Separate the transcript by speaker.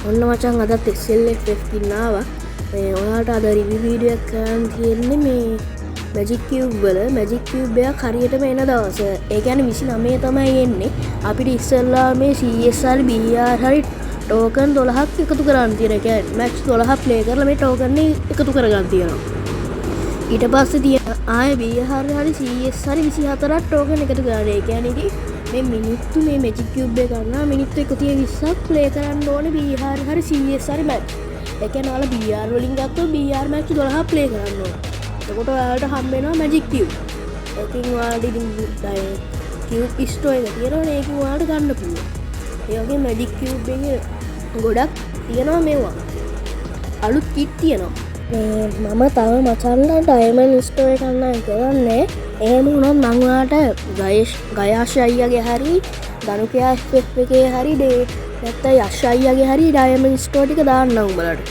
Speaker 1: ඔන්න මචං අදත් SLFF ගින්නාවා මේ ඔයාලට අද රිවිව් වීඩියෝ එකක් කරන්න තියෙන්නේ මේ මැජික් කියුබ් වල මැජික් කියුබ් එකක් හරියටම එන දවස. ඒ කියන්නේ 29 තමයි එන්නේ. අපිට ඉස්සෙල්ලා මේ CS හරි BR හරි ටෝකන් 12ක් එකතු කරන්න තියෙනවා. ඒ කියන්නේ මැච් 12ක් ප්ලේ කරලා මේ ටෝකන් එකතු කරගන්න තියෙනවා. ඊට පස්සේ තියෙන ආයේ BR හරි CS හරි 24ක් ටෝකන් එකතු කරන්න. ඒ කියන්නේ ඉතින් මේ මිනිත්තු මේ මැජික් කියුබ් එක ගන්නවා මිනිත්තු 120ක් ප්ලේ කරන්න ඕනේ BR හරි CS හරි මැච්. ඒ කියන්නේ ඔයාලා BR වලින් ගත්තොත් BR මැච් 12ක් ප්ලේ කරන්න ඕනේ. එතකොට ඔයාලට හම්බ වෙනවා මැජික් කියුබ්. ඒකෙන් ඔයාලට ඉතින් කියුබ් ස්ටෝර් එක තියෙනවනේ ඒකෙන් ඔයාලට ගන්න පුළුවන්. ඒ වගේ මැජික් කියුබ් එකේ ගොඩක් තියෙනවා මේවා. අලුත් කිට් තියෙනවා. මේ මම තව මචන්ලා ඩයමන්ඩ් ස්ටෝර් එක ගන්න කරන්නේ. එහෙම වුණොත් මම ඔයාලට ගයාෂ් අයියාගේ හරි ධනුකයා FF එකේ හරි නැත්නම් යෂ් අයියාගේ හරි ඩයමන්ඩ් ස්ටෝර් ටික දාන්නම් උඹලට.